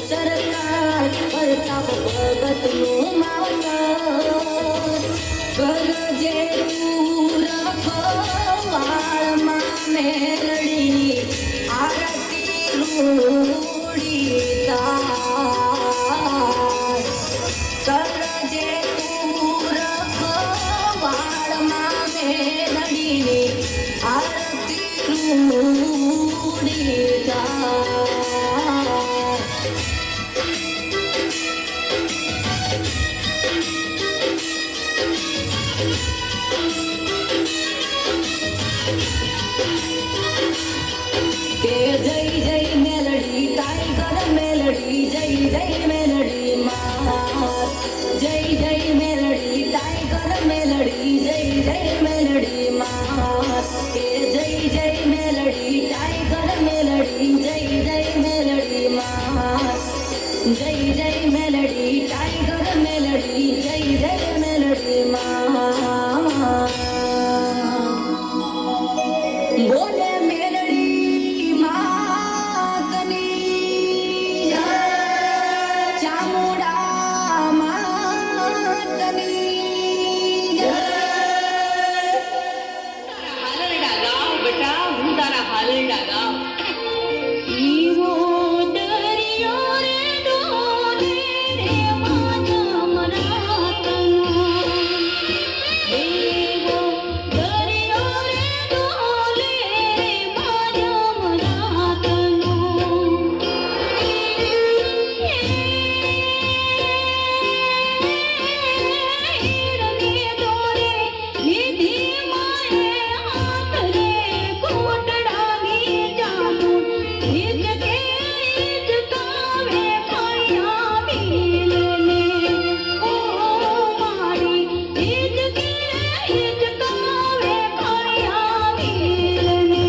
સરકાર પ્રતાપ ભગતનું માવતર કરજે તું રખવાળમાં મેલડી આરતી રૂડી તાર કરજે તું રખવાળમાં મેલડી આરતી રૂડી તાર જય જય મેલડી ટાઈગર મેલડી જય જય મેલડી હિચકાવે ખળિયા વીરને.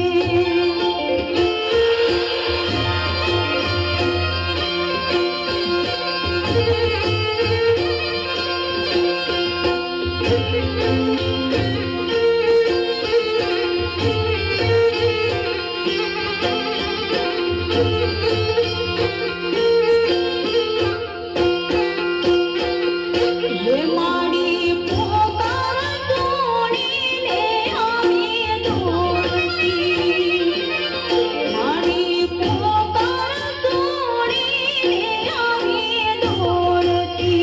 એ માડી પોકાર તોડીને આવી દોડતી. માડી પોકાર તોડીને આવી દોડતી.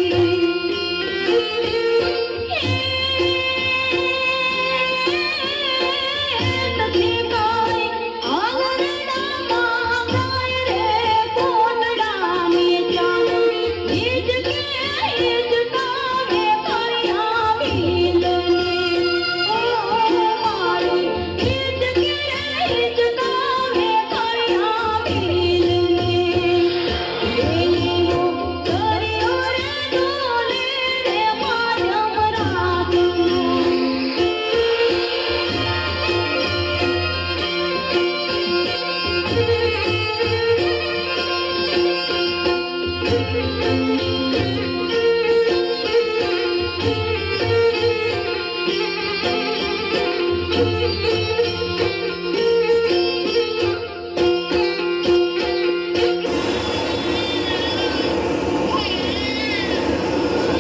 નથી કાંઈ આંગણામાં ગાય રે કોટડાની ચામું. હિચકે હિચકાવે ખળિયા વીરને. ઓ માડી હિચકે હિચકાવે ખળિયા વીરને. એનો દરિયો રે ડોલે રે માધ્યમ રાતનો.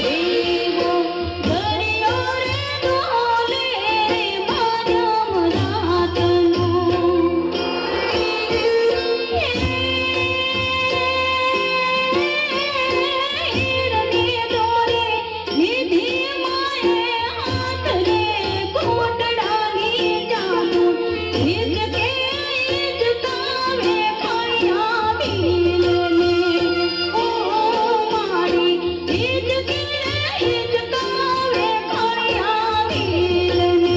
એવો દરિયો રે ડોલે રે માધ્યમ રાતનો. હીરની દોરે નિધિ માએ હાથ રે કોટડાની ચામું. હિચકે હિચકાવે ખળિયા વીરને. ઓ માડી હિચકે હિચકાવે ખળિયા વીરને.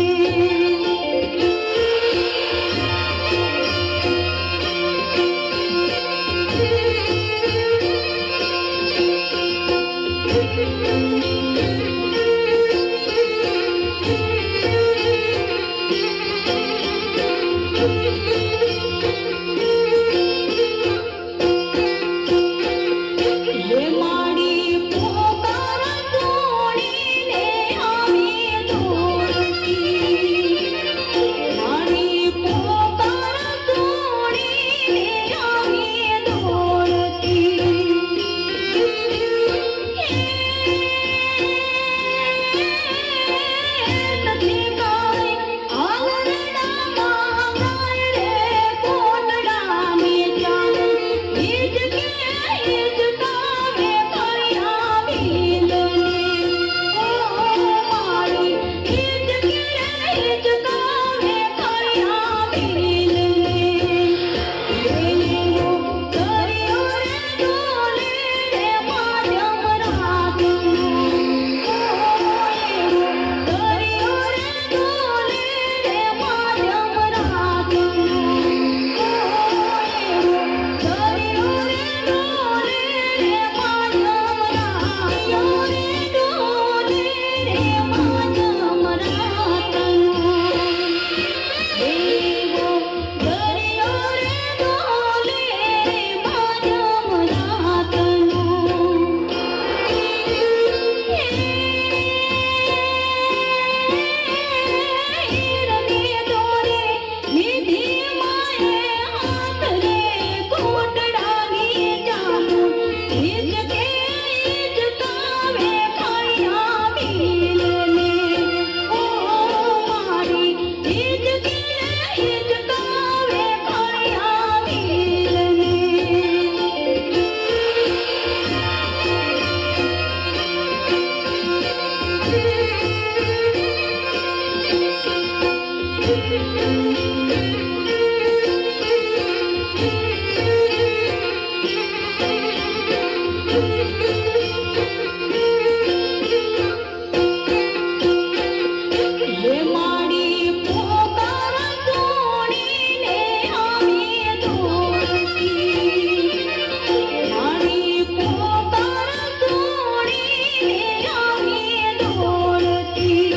એ માડી પોકાર તોડીને આવી દોડતી. માડી પોકાર તોડીને આવી દોડતી. નથી કાંઈ આંગણામાં ગાય રે કોટડાની ચામું. હિચકે હિચકાવે ખળિયા વીરને. ઓ માડી હિચકે હિચકાવે ખળિયા વીરને. એનો દરિયો રે ડોલે રે માધ્યમ રાતનો. એવો દરિયો રે ડોલે રે માધ્યમ રાતનો. એવો દરિયો રે ડોલે રે માધ્યમ રાતનો. રે ડોલે રે માધ્યમ રાતનો. એવો દરિયો રે ડોલે રે માધ્યમ રાતનો. હીરની દોરે નિધિ માએ હાથ રે કોટડાની ચામું. હિચકે હિચકાવે ખળિયા વીરને. ઓ માડી હિચકે હિચકાવે ખળિયા વીરને. એ માડી પોકાર તોડીને આવી દોડતી. માડી પોકાર તોડીને આવી દોડતી.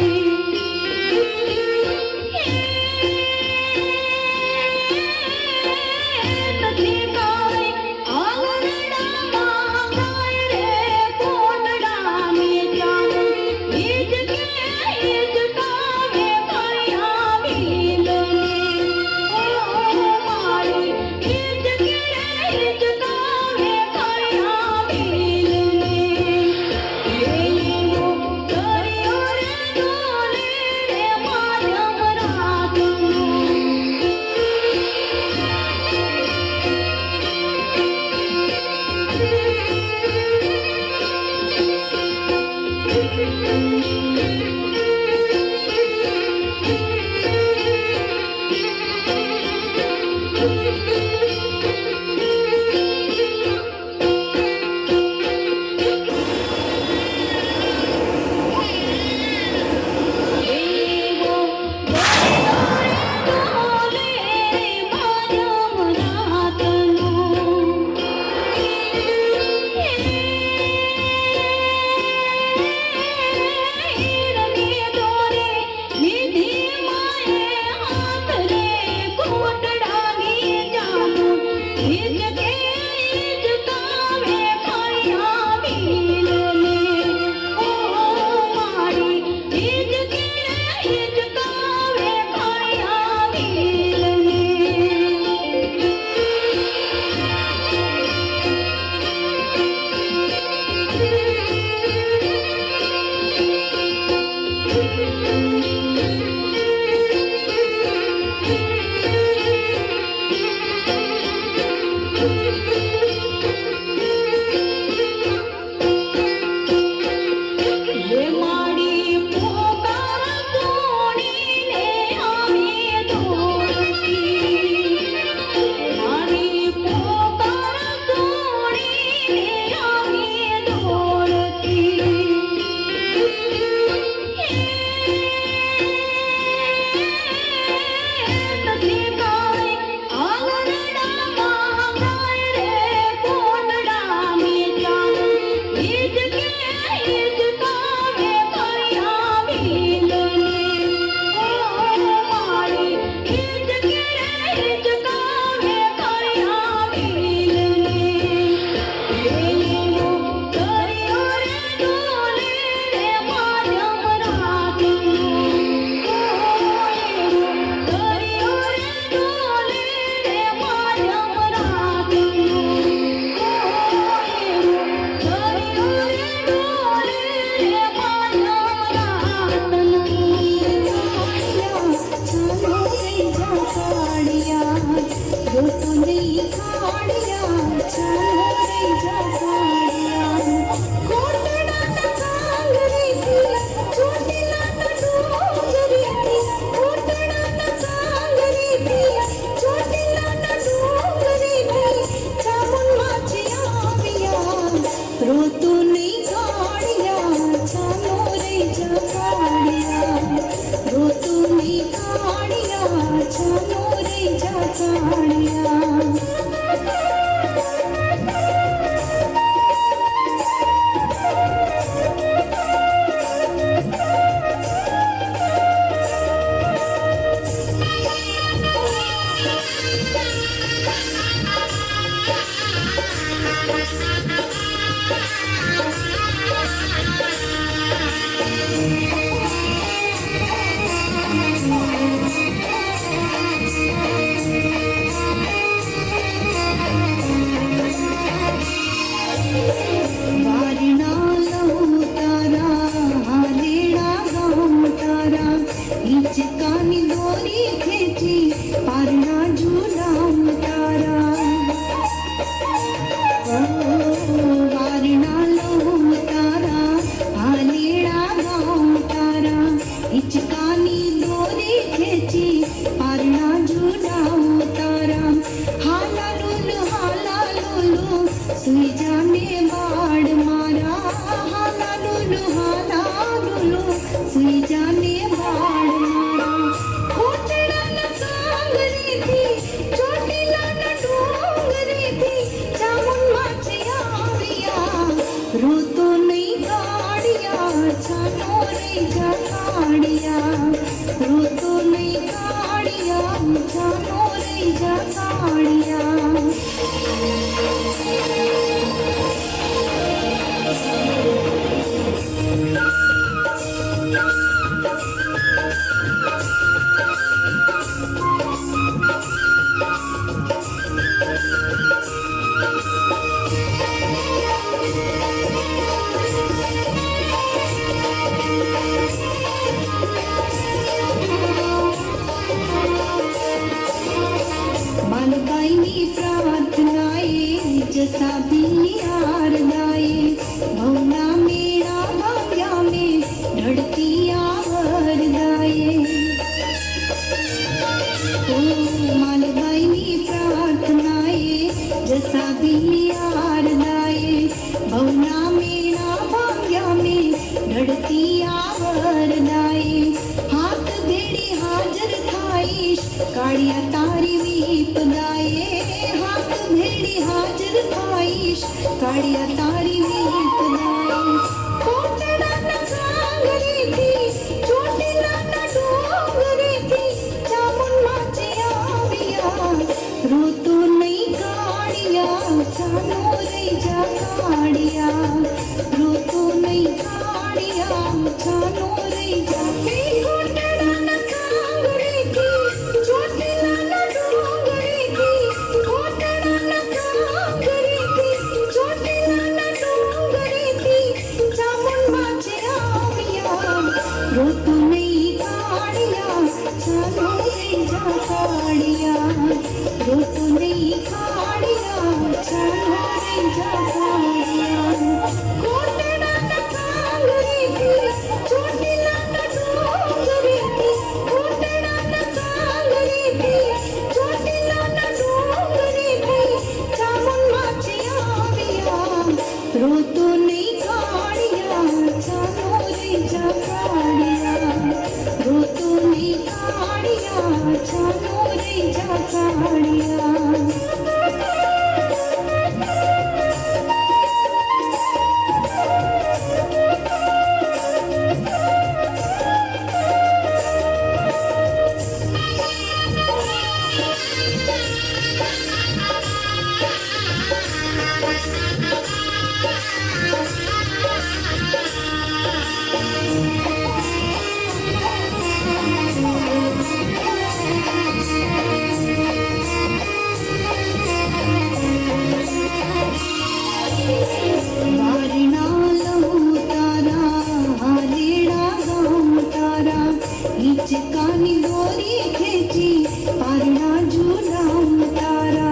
हिचकानी दोरी खेची पारणा झूला उतारा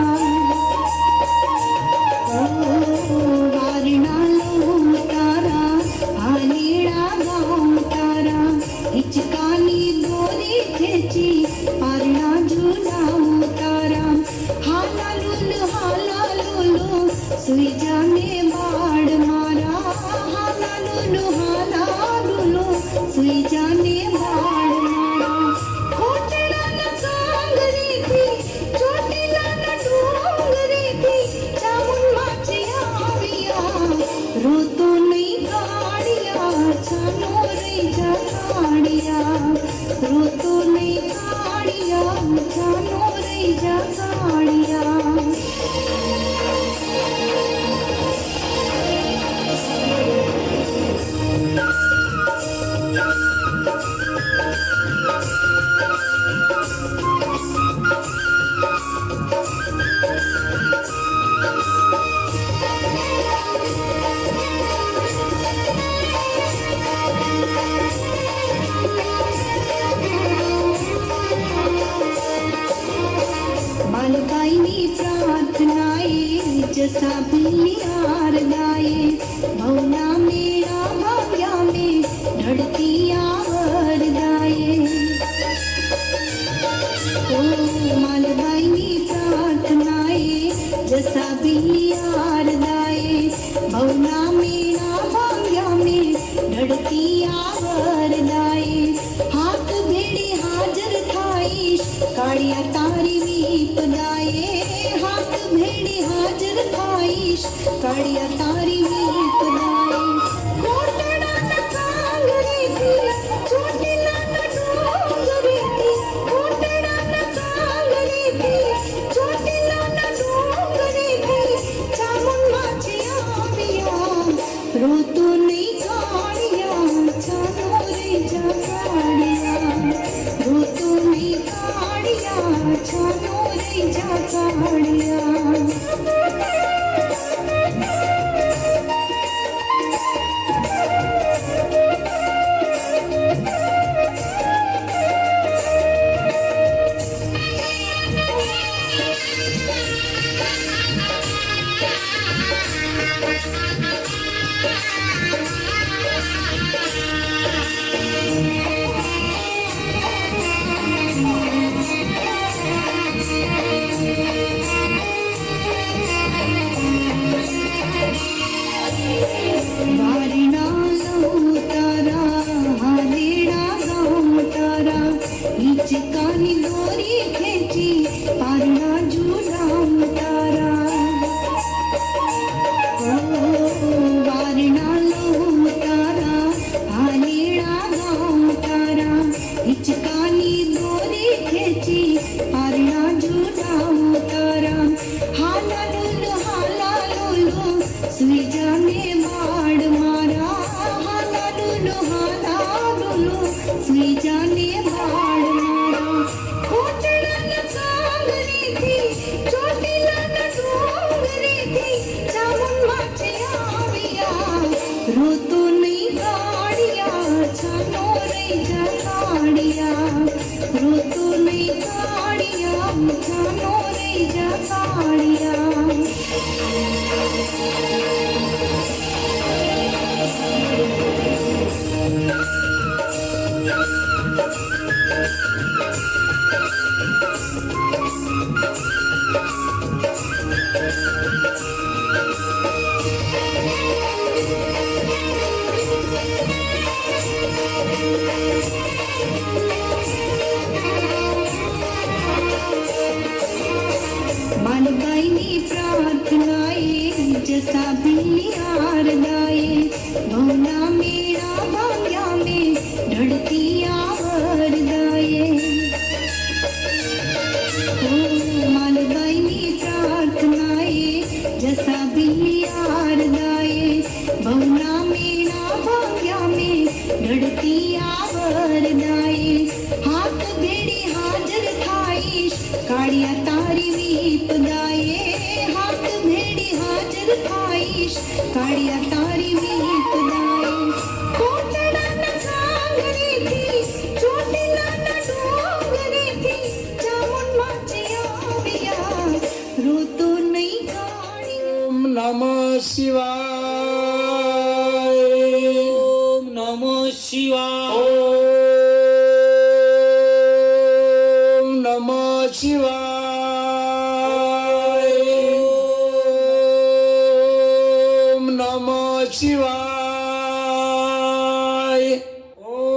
वारणा लो उतारा आनीड़ा गाँव उतारा हिचकानी दोरी खेची पारणा झूला उतारा हाला लुलु सुई जाने बाड़ मारा हाला लुलु सुई जाने बाड़ मारा कोटड़ा न कांगरी थी चोटीला न डोंगरी थी चामुन माचिया आविया रोतो नहीं काड़िया छानो रही जा काड़िया रोतो नहीं काड़िया छानो रही जा काड़िया बालकाईनी प्रार्थनाए जसा बिल्लियार गाए भवना मेरा भाग्या में ढड़ती आवर गाए ओ मालबाईनी प्रार्थनाए जसा बिल्लियार गाए भवना मेरा भाग्या में ढड़ती आवर गाए हाथ भेड़ी हाजर थाईश काड़िया तारी वीप गाए हाथ भेड़ी हाजर थाईश काड़िया तारी वीप गाए कोटड़ा न कांगरी थी चोटीला न डोंगरी थी कोटड़ा न कांगरी थी चोटीला न डोंगरी थी चामुन माचिया आविया रोतो नहीं काड़िया छानो रे जा काड़िया रोतो नहीं काड़िया छानो रे जा काड़िया શિવાય. ઓમ નમઃ શિવાય. ઓમ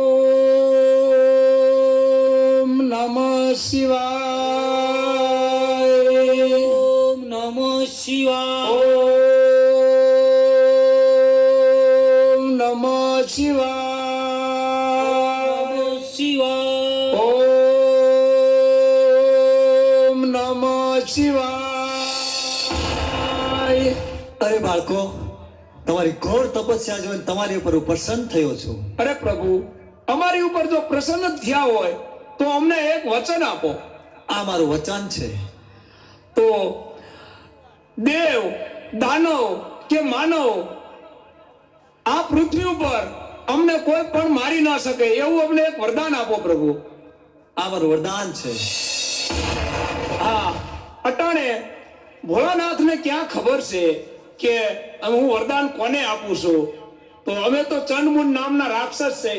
નમઃ શિવાય. ઓમ નમઃ શિવાય. ઓમ નમઃ શિવાય. શિવાય. ઓમ નમઃ શિવાય. અરે બાળકો, તમારી ઘોર તપસ્યા જોઈને તમારી ઉપર હું પ્રસન્ન થયો છું. અરે પ્રભુ, અમારી ઉપર જો પ્રસન્ન થયા હોય તો અમને એક વચન આપો. આ મારું વચન છે. તો દેવ, દાનવ કે માનવ આ પૃથ્વી ઉપર અમને કોઈ પણ મારી ના શકે એવું અમને એક વરદાન આપો પ્રભુ. આ મારું વરદાન છે. હા, અટાણે ભોળાનાથને ક્યાં ખબર છે કે હું વરદાન કોને આપું છું? તો અમે તો ચંડમુંડ નામના રાક્ષસ છે.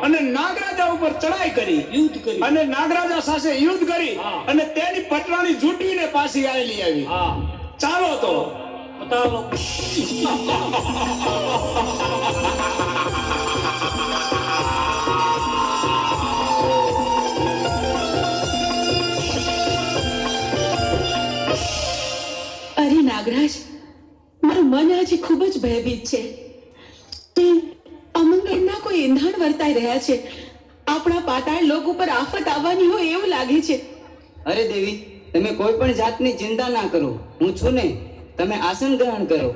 અને નાગરાજા ઉપર ચડાઈ કરી, યુદ્ધ કરી, અને નાગરાજા સાથે યુદ્ધ કરી અને તેની પટરાણી જૂટવીને પાછી આવેલી આવી. ચાલો તો બતાવો. અરે નાગરાજ, મારું મન આજે ખૂબ જ ભયભીત છે. તે અમંગળના કોઈ એંધાણ વર્તાઈ રહ્યા છે. આપણા પાતાળ લોક ઉપર આફત આવવાની હોય એવું લાગે છે. અરે દેવી, તમે કોઈ પણ જાતની ચિંતા ના કરો. હું છું ને, તમે આસન ગ્રહણ કરો.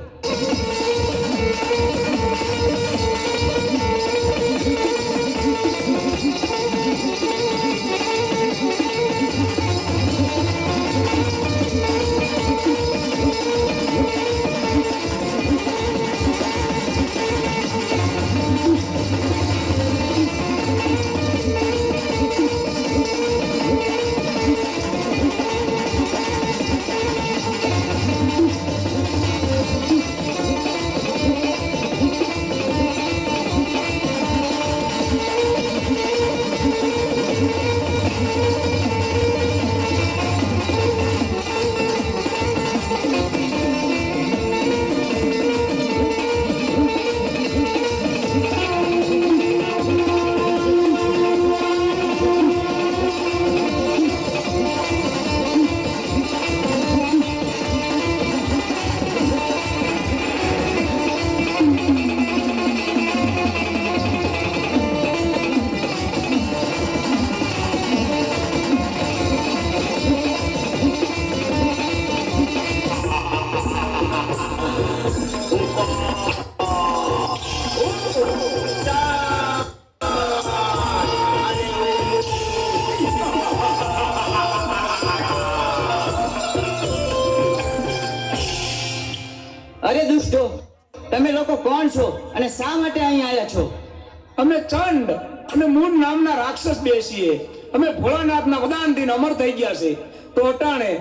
અરે દુષ્ટો, તમે લોકો કોણ છો અને શા માટે અહીં આવ્યા છો? અમે ચંડ અને મૂળ નામના રાક્ષસ બેસીએ. અમે ભોળાનાથના વરદાનથી અમર થઈ ગયા છે. તો અટાણે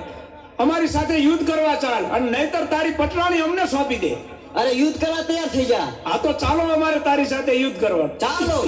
અમારી સાથે યુદ્ધ કરવા ચાલ, અને નહીતર તારી પટરાણી અમને સોંપી દે. અરે યુદ્ધ કરવા તૈયાર થઈ જા. આ તો ચાલો અમારે તારી સાથે યુદ્ધ કરવા. ચાલો.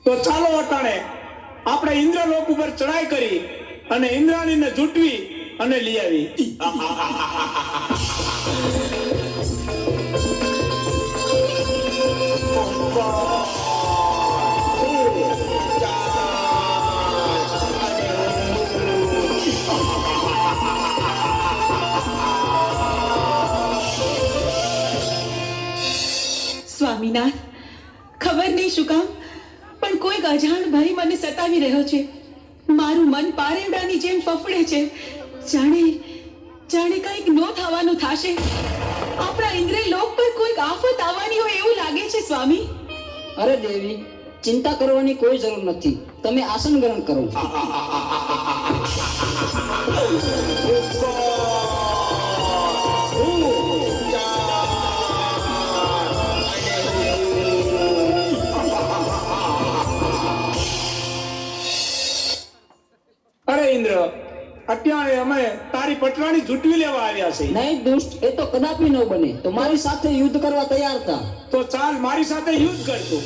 તો ચાલો અટાણે આપણે ઇન્દ્રલોક ઉપર ચડાઈ કરી અને ઇન્દ્રાણીને જૂટવી અને લઈ આવી. સ્વામીનાથ, ખબર નહીં શું કામ પણ કોઈક અજાણ ભય મને સતાવી રહ્યો છે. મારું મન પારેવડાની જેમ ફફડે છે. જાણે જાણે કંઈક નો થવાનું થાશે. આપણા ઇન્દ્રિય લોક પર કોઈક આફત આવવાની હોય એવું લાગે છે સ્વામી. અરે દેવી, ચિંતા કરવાની કોઈ જરૂર નથી. તમે આસન ગ્રહણ કરો. અરે ઇન્દ્ર, અત્યારે અમે તારી પટરાણી જૂટવી લેવા આવ્યા છે. નહીં દુષ્ટ, એ તો કદાપી ન બને. તો મારી સાથે યુદ્ધ કરવા તૈયાર હતા. તો ચાલ મારી સાથે યુદ્ધ કરતો.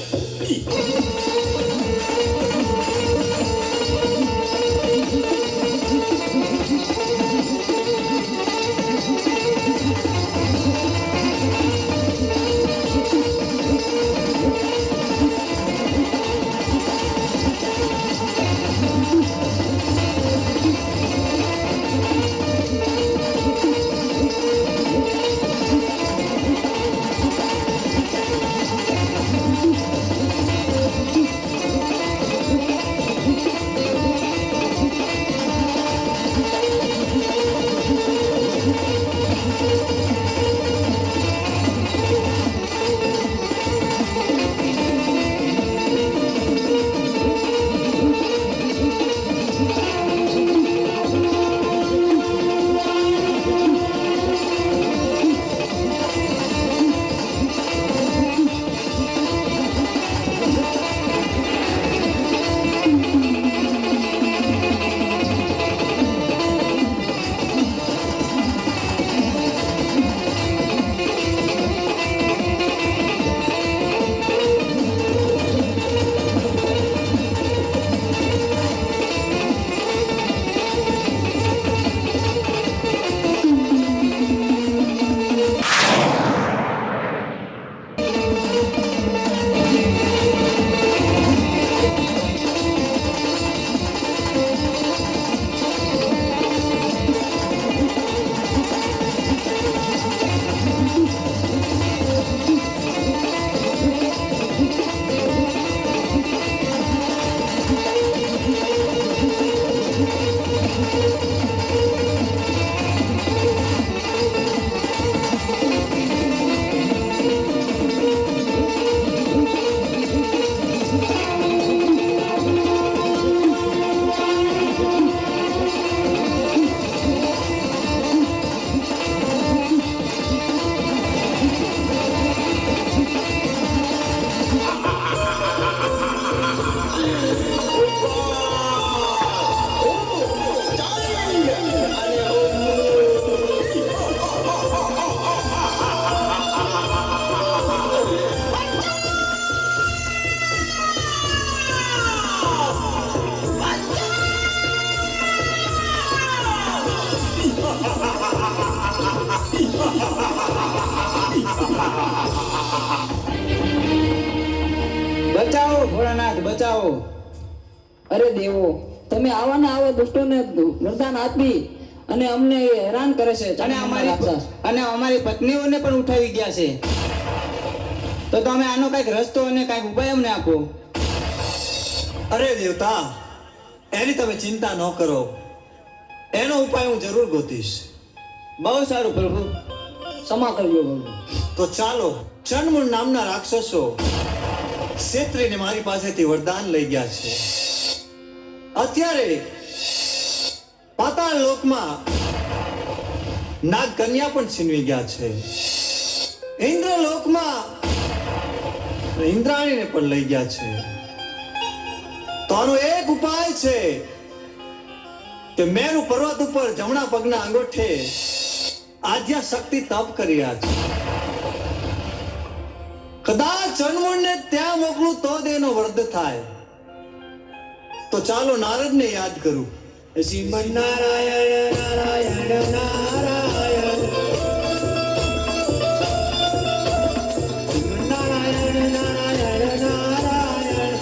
બચાવો ભોળાનાથ બચાવો. અરે દેવો, તમે આવા ને આવા દુષ્ટોને વરદાન આપી અને અમને હેરાન કરે છે અને અમારી પત્નીઓને પણ ઉઠાવી ગયા છે. તો તમે આનો કઈક રસ્તો અને કઈક ઉપાય અમને આપો. અરે દેવતા, એની તમે ચિંતા ન કરો, એનો ઉપાય હું જરૂર ગોતીશ. બહુ સારું પ્રભુ, ક્ષમા કરજો પ્રભુ. તો ચાલો, ચંડમુંડ નામના રાક્ષસો ક્ષેત્રીને મારી પાસેથી વરદાન લઈ ગયા છે. અત્યારે પાતાળ લોકમાં નાગ કન્યા પણ છીનવી ગયા છે. ઇન્દ્ર લોકમાં ઇન્દ્રાણીને પણ લઈ ગયા છે. તો આનો એક ઉપાય છે કે મેરુ પર્વત ઉપર જમણા પગના અંગૂઠે આદ્યા શક્તિ તપ કરી રહ્યા છે. કદાચ ચંડમુંડને ત્યાં મોકલું તો જ એનો વધ થાય. તો ચાલો નારદને યાદ કરું. શ્રીમન નારાયણ નારાયણ નારાયણ, શ્રીમન નારાયણ નારાયણ નારાયણ.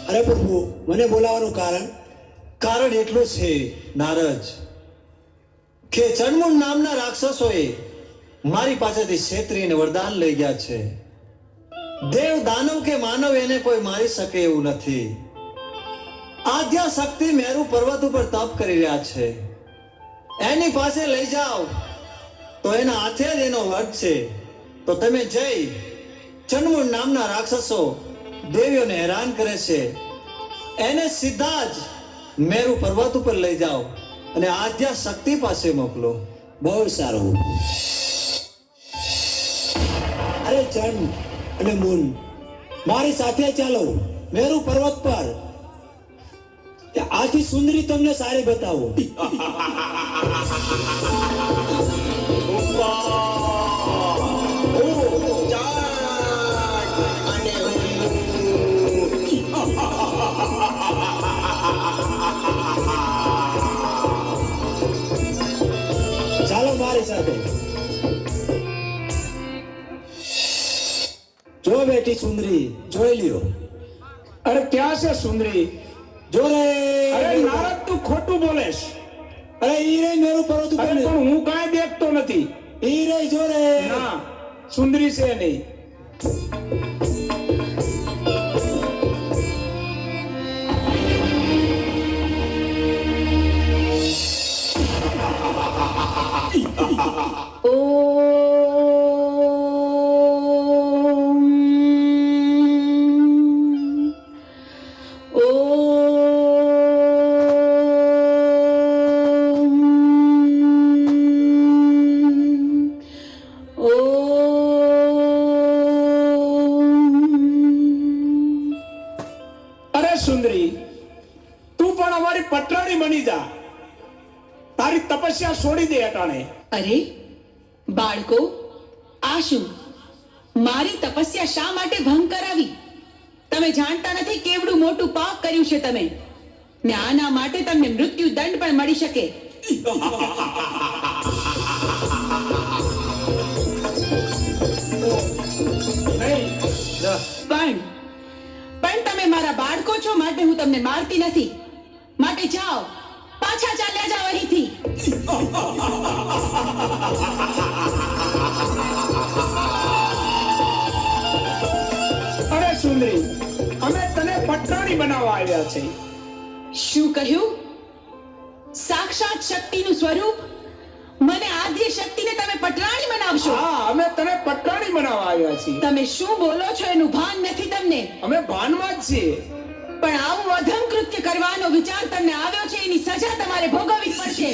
અરે પ્રભુ, મને બોલાવવાનું કારણ એટલું છે નારદ કે ચંડમુંડ નામના રાક્ષસોએ મારી પાસેથી ક્ષેત્રીને વરદાન લઈ ગયા છે. દેવ દાનવ કે માનવ એને કોઈ મારી શકે એવું નથી. આદ્યા શક્તિ મેરુ પર્વત ઉપર તપ કરી રહ્યા છે. એની પાસે લઈ જાઓ તો એના હાથે જ એનો વધ છે. તો તમે જઈ ચંડમુંડ નામના રાક્ષસો દેવીઓને હેરાન કરે છે એને સીધા જ મેરુ પર્વત ઉપર લઈ જાઓ અને આદ્યા શક્તિ પાસે મોકલો. બહુ સારું. અરે ચંડ અને મુન, મારી સાથે ચાલો મેરુ પર્વત પર. આથી સુંદરી તમને સારી બતાવો. ચાલો મારી સાથે. જો બેટી સુંદરી, જોઈ લ્યો. અરે ક્યાં છે સુંદરી? જો રે. અરે નારદ, તું ખોટું બોલેશ. અરે ઈ રે મેરુ પર્વત ઉપર. અરે પણ હું કાંઈ દેખતો નથી. ઈ રે, જો રે. ના, સુંદરી છે નહીં. તારી તપસ્યા છોડી દે અટાણે. અરે બાળકો, આ શું? મારી તપસ્યા શા માટે ભંગ કરાવી? તમે જાણતા નથી કેવડું મોટું પાપ કર્યું છે તમે, ને આના માટે તમને મૃત્યુ દંડ પણ મળી શકે. પણ તમે મારા બાળકો છો માટે હું તમને મારતી નથી. માટે જાઓ, પાછા ચાલ્યા જાઓ અહીંથી. અરે સુંદરી, અમે તને પટરાણી બનાવવા આવ્યા છે. શું કહ્યું? સાક્ષાત શક્તિનું સ્વરૂપ, મને આદ્ય શક્તિને તમે પટરાણી બનાવશો? હા, અમે તને પટરાણી બનાવવા આવ્યા છીએ. તમે શું બોલો છો એનું ભાન નથી તમને. અમે ભાનમાં જ છીએ. પણ આવું અધમ કૃત્ય કરવાનો વિચાર તમને આવ્યો છે, એની સજા તમારે ભોગવવી પડશે.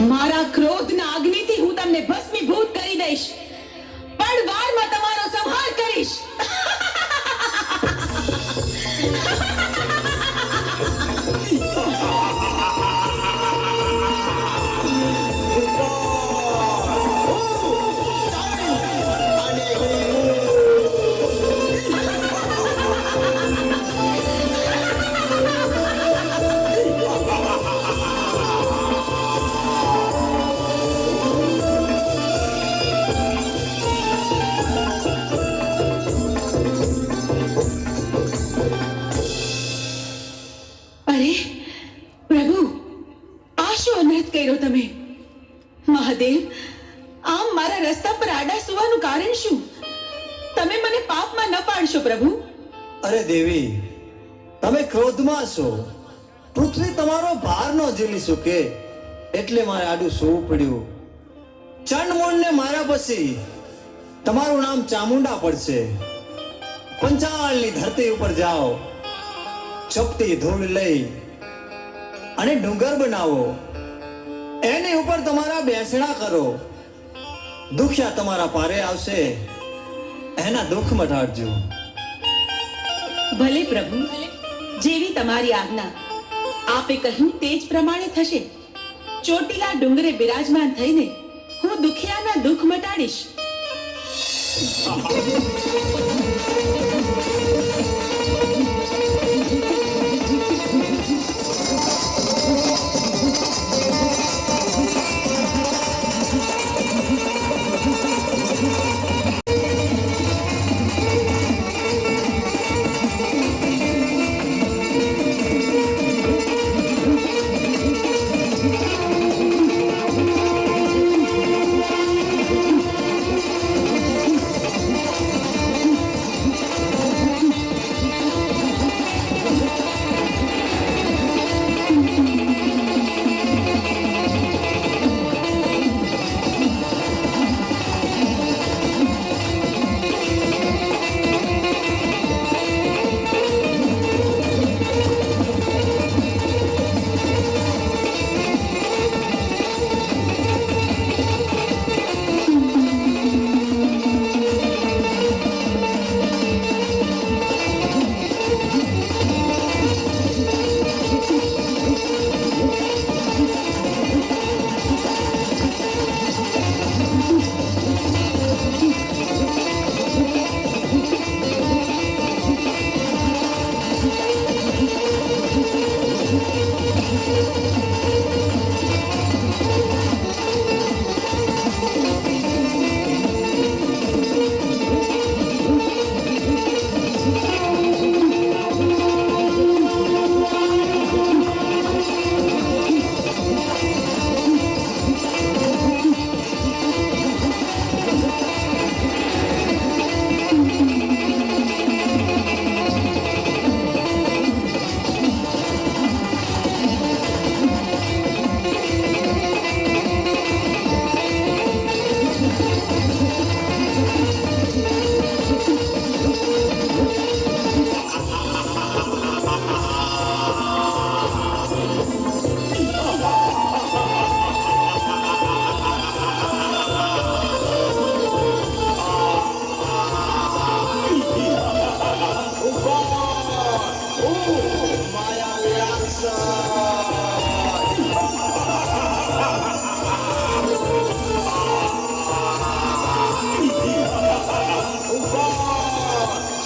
મારા ક્રોધના અગ્નિથી હું તમને ભસ્મીભૂત કરી દઈશ, પણ વારમાં તમારો સંહાર કરીશ. અરે પ્રભુ, આ શું અનર્થ કર્યો તમે? મહાદેવ, આમ મારા રસ્તા પર આડા સુવાનું કારણ શું? તમે મને પાપમાં ન પાડશો પ્રભુ. અરે દેવી, તમે ક્રોધમાં છો. પૃથ્વી તમારો ભાર ન ઝીલી શકે એટલે મારે આડું સૂવું પડ્યું. ચંડમૂળને મારા પછી તમારું નામ ચામુંડા પડશે. પંચાળની ધરતી ઉપર જાઓ, ચપટી ધૂળ લઈ અને ડુંગર બનાવો, એની ઉપર તમારા બેસણા કરો. દુખ્યા તમારા પારે આવશે, એના દુઃખ મટાડજો. ભલે પ્રભુ, જેવી તમારી આજ્ઞા. આપે કહ્યું તે જ પ્રમાણે થશે. ચોટીલા ડુંગરે બિરાજમાન થઈને હું દુખિયાના દુઃખ મટાડીશ.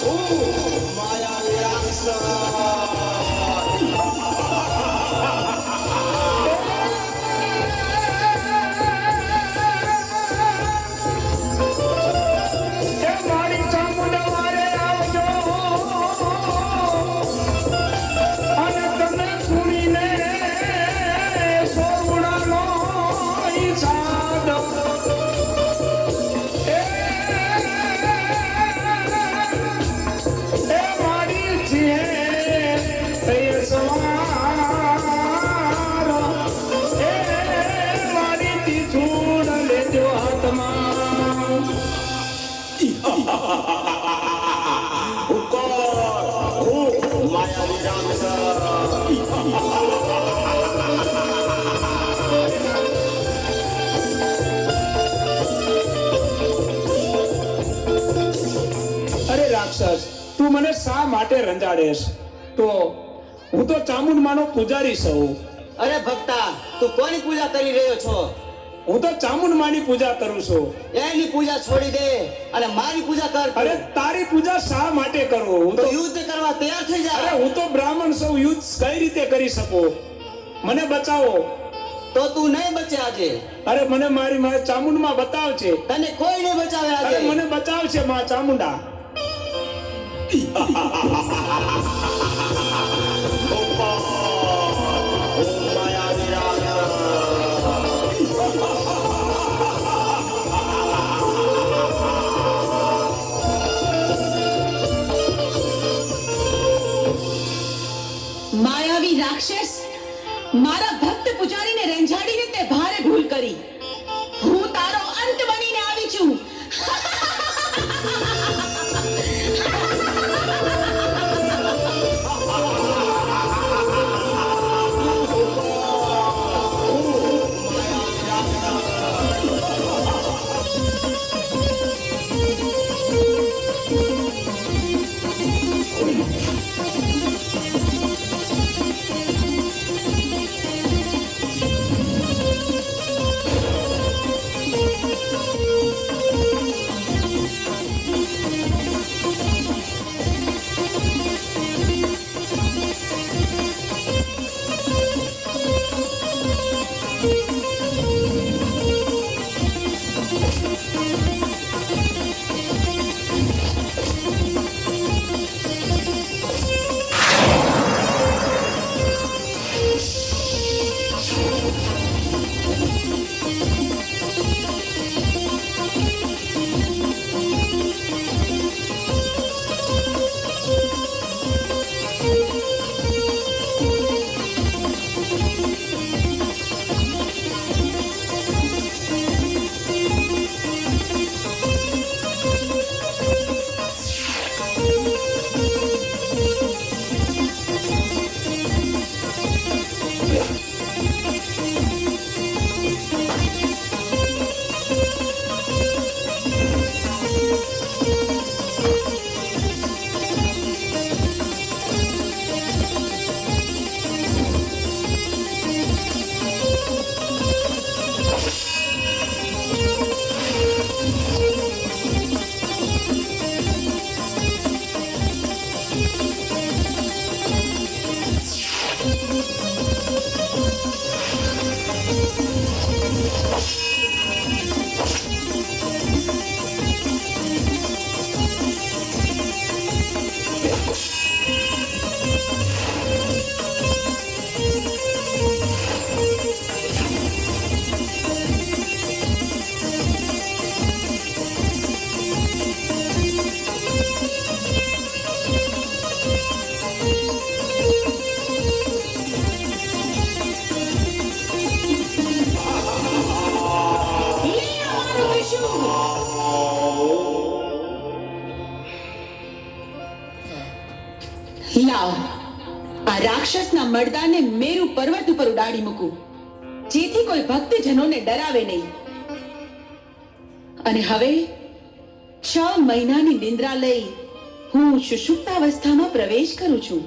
એ મારી ચામુંડા વારે આવજો અને તમે સુણીને સોગુણાનો ઈસાદ એ મારી છે એ સવારો એ મારી તી છોડ લેજો હાથમાં અરે રાક્ષસ, તું મને શા માટે રંજાડેશ? તો હું તો ચામુંડમાનો પૂજારી છું. અરે ભક્તા, તું કોની પૂજા કરી રહ્યો છો? હું તો ચામુંડમાની પૂજા કરું છું. એની પૂજા છોડી દે અને મારી પૂજા કર. અરે તારી પૂજા શા માટે કરું? હું તો તો યુદ્ધ કરવા તૈયાર થઈ જા. અરે હું તો બ્રાહ્મણ છું, યુદ્ધ કઈ રીતે કરી શકું? મને બચાવો. તો તું નહીં બચે આજે. અરે મને મારી ચામુંડમાં બતાવશે. તને કોઈ નહીં બચાવે અરે આજે. મને બચાવશે માં ચામુંડા. માયાવી રાક્ષસ, મારા ભક્ત પૂજારીને રેંજાડીને તે ભારે ભૂલ કરી. હું તારો અંત બનીને આવી છું. લાવ, આ રાક્ષસના મર્દાને મેરુ પર્વત ઉપર ઉડાડી મૂકું, જેથી કોઈ ભક્તજનોને ડરાવે નહીં. અને હવે 6 મહિનાની નિંદ્રા લઈ હું સુષુપ્તાવસ્થામાં પ્રવેશ કરું છું.